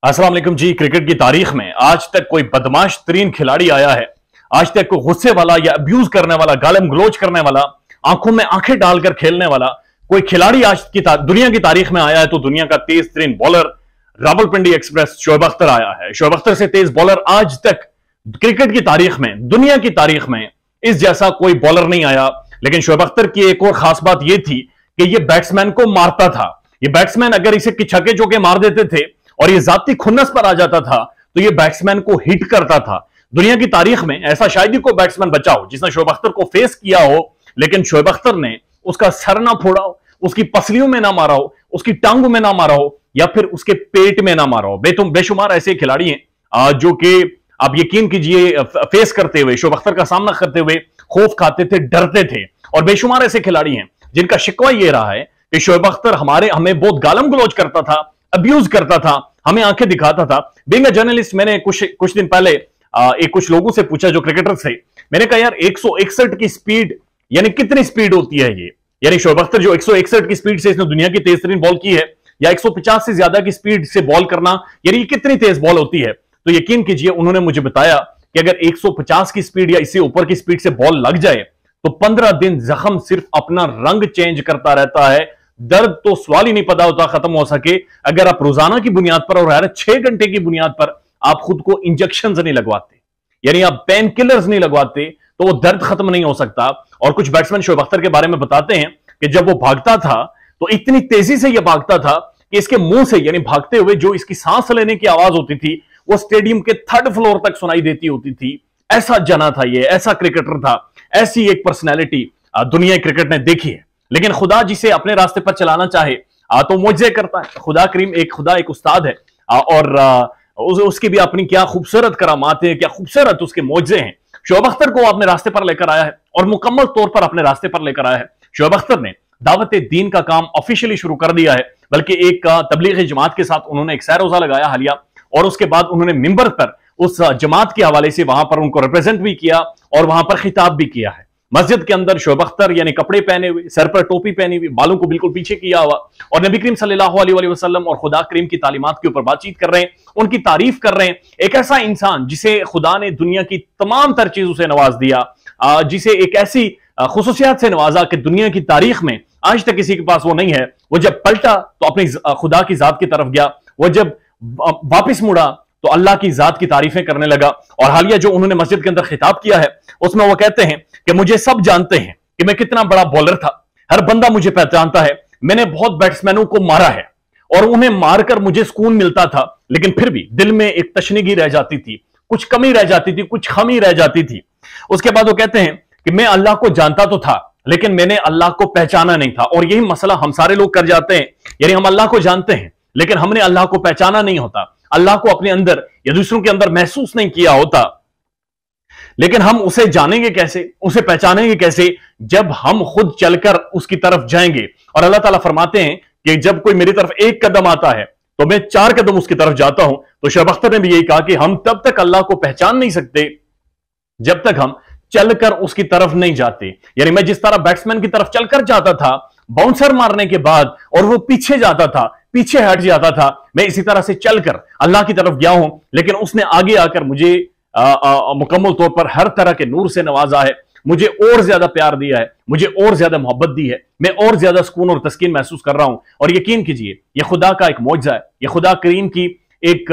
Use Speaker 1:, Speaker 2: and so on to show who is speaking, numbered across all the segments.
Speaker 1: अस्सलाम वालेकुम जी। क्रिकेट की तारीख में आज तक कोई बदमाश तरीन खिलाड़ी आया है, आज तक कोई गुस्से वाला या अब्यूज करने वाला, गालम गलोच करने वाला, आंखों में आंखें डालकर खेलने वाला कोई खिलाड़ी आज की दुनिया की तारीख में आया है तो दुनिया का तेज तरीन बॉलर रावलपिंडी एक्सप्रेस शोएब अख्तर आया है। शोएब अख्तर से तेज बॉलर आज तक क्रिकेट की तारीख में, दुनिया की तारीख में इस जैसा कोई बॉलर नहीं आया। लेकिन शोएब अख्तर की एक और खास बात यह थी कि यह बैट्समैन को मारता था। ये बैट्समैन अगर इसे छक्के चौके मार देते थे और ये जाती खुन्नस पर आ जाता था तो ये बैट्समैन को हिट करता था। दुनिया की तारीख में ऐसा शायद ही कोई बैट्समैन बचा हो जिसने शोएब अख्तर को फेस किया हो, लेकिन शोएब अख्तर ने उसका सर ना फोड़ा हो, उसकी पसलियों में ना मारा हो, उसकी टांगों में ना मारा हो या फिर उसके पेट में ना मारा हो। बेशुमार ऐसे खिलाड़ी हैं जो कि आप यकीन कीजिए फेस करते हुए, शोएब अख्तर का सामना करते हुए खौफ खाते थे, डरते थे। और बेशुमार ऐसे खिलाड़ी हैं जिनका शिकवा यह रहा है कि शोएब अख्तर हमें बहुत गालम गलौज करता था, अब्यूज करता था, हमें आंखें दिखाता था। बीइंग अ जर्नलिस्ट, मैंने कुछ दिन पहले कुछ लोगों से पूछा जो क्रिकेटर थे, मैंने कहा यार 161 की स्पीड यानी कितनी स्पीड होती है ये? यानी शोएब अख्तर जो 161 की स्पीड से इसने दुनिया की तेज तरीन बॉल की है या 150 से ज्यादा की स्पीड से बॉल करना, यानी कितनी तेज बॉल होती है? तो यकीन कीजिए उन्होंने मुझे बताया कि अगर 150 की स्पीड या इससे ऊपर की स्पीड से बॉल लग जाए तो 15 दिन जख्म सिर्फ अपना रंग चेंज करता रहता है। दर्द तो सवाल ही नहीं पता होता खत्म हो सके। अगर आप रोजाना की बुनियाद पर और हर 6 घंटे की बुनियाद पर आप खुद को इंजेक्शन नहीं लगवाते, यानी आप पेन किलर्स नहीं लगवाते, तो वो दर्द खत्म नहीं हो सकता। और कुछ बैट्समैन शोएब अख्तर के बारे में बताते हैं कि जब वो भागता था तो इतनी तेजी से यह भागता था कि इसके मुंह से, यानी भागते हुए जो इसकी सांस लेने की आवाज होती थी वो स्टेडियम के 3rd फ्लोर तक सुनाई देती होती थी। ऐसा जना था ये, ऐसा क्रिकेटर था, ऐसी एक पर्सनैलिटी दुनिया क्रिकेट ने देखी है। लेकिन खुदा जिसे अपने रास्ते पर चलाना चाहे तो मुझे करता है। खुदा करीम एक उस्ताद है और उसकी भी अपनी क्या खूबसूरत करामात है, क्या खूबसूरत उसके मौजे हैं। शोएब अख्तर को अपने रास्ते पर लेकर आया है और मुकम्मल तौर पर अपने रास्ते पर लेकर आया है। शोएब अख्तर ने दावत दीन का काम ऑफिशियली शुरू कर दिया है, बल्कि एक तबलीगी जमात के साथ उन्होंने एक सैर रोजा लगाया हालिया, और उसके बाद उन्होंने मिंबर पर उस जमात के हवाले से वहां पर उनको रिप्रेजेंट भी किया और वहां पर खिताब भी किया है। मस्जिद के अंदर शोएब अख्तर यानी कपड़े पहने हुए, सर पर टोपी पहनी हुई, बालों को बिल्कुल पीछे किया हुआ, और नबी करीम सल्लल्लाहु अलैहि वसल्लम और खुदा करीम की तालीमात के ऊपर बातचीत कर रहे हैं, उनकी तारीफ कर रहे हैं। एक ऐसा इंसान जिसे खुदा ने दुनिया की तमाम तर चीजों से नवाज दिया, जिसे एक ऐसी खुसूसियात से नवाजा कि दुनिया की तारीख में आज तक किसी के पास वो नहीं है। वो जब पलटा तो अपनी खुदा की जात की तरफ गया, वो जब वापिस मुड़ा तो अल्लाह की जात की तारीफें करने लगा। और हालिया जो उन्होंने मस्जिद के अंदर खिताब किया है उसमें वो कहते हैं कि मुझे सब जानते हैं कि मैं कितना बड़ा बॉलर था, हर बंदा मुझे पहचानता है, मैंने बहुत बैट्समैनों को मारा है और उन्हें मारकर मुझे सुकून मिलता था, लेकिन फिर भी दिल में एक तशनीगी रह जाती थी, कुछ कमी रह जाती थी, कुछ खामी रह जाती थी। उसके बाद वो कहते हैं कि मैं अल्लाह को जानता तो था लेकिन मैंने अल्लाह को पहचाना नहीं था। और यही मसला हम सारे लोग कर जाते हैं, यानी हम अल्लाह को जानते हैं लेकिन हमने अल्लाह को पहचाना नहीं होता, अल्लाह को अपने अंदर या दूसरों के अंदर महसूस नहीं किया होता। लेकिन हम उसे जानेंगे कैसे, उसे पहचानेंगे कैसे? जब हम खुद चलकर उसकी तरफ जाएंगे। और अल्लाह ताला फरमाते हैं कि जब कोई मेरी तरफ एक कदम आता है तो मैं 4 कदम उसकी तरफ जाता हूं। तो शोएब अख्तर ने भी यही कहा कि हम तब तक अल्लाह को पहचान नहीं सकते जब तक हम चलकर उसकी तरफ नहीं जाते। यानी मैं जिस तरह बैट्समैन की तरफ चलकर जाता था बाउंसर मारने के बाद और वो पीछे जाता था, पीछे हट जाता था, मैं इसी तरह से चलकर अल्लाह की तरफ गया हूं। लेकिन उसने आगे आकर मुझे मुकम्मल तौर पर हर तरह के नूर से नवाजा है, मुझे और ज्यादा प्यार दिया है, मुझे और ज्यादा मोहब्बत दी है, मैं और ज्यादा सुकून और तस्कीन महसूस कर रहा हूं। और यकीन कीजिए यह खुदा का एक मौजज़ा है, यह खुदा करीम की एक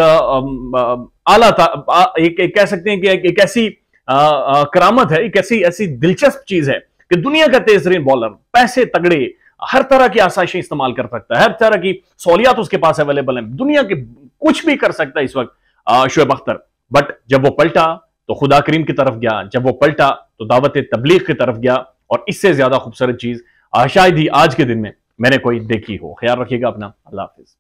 Speaker 1: एक कह सकते हैं कि एक ऐसी करामत है, एक ऐसी दिलचस्प चीज है कि दुनिया का तेज तरीन बॉलर, पैसे तगड़े, हर तरह की आसाइशें इस्तेमाल कर सकता है, हर तरह की सहूलियात उसके पास अवेलेबल है, दुनिया के कुछ भी कर सकता है इस वक्त शोएब अख्तर। बट जब वो पलटा तो खुदा करीम की तरफ गया, जब वो पलटा तो दावत तबलीग की तरफ गया। और इससे ज्यादा खूबसूरत चीज शायद ही आज के दिन में मैंने कोई देखी हो। ख्याल रखिएगा अपना। अल्लाह हाफिज।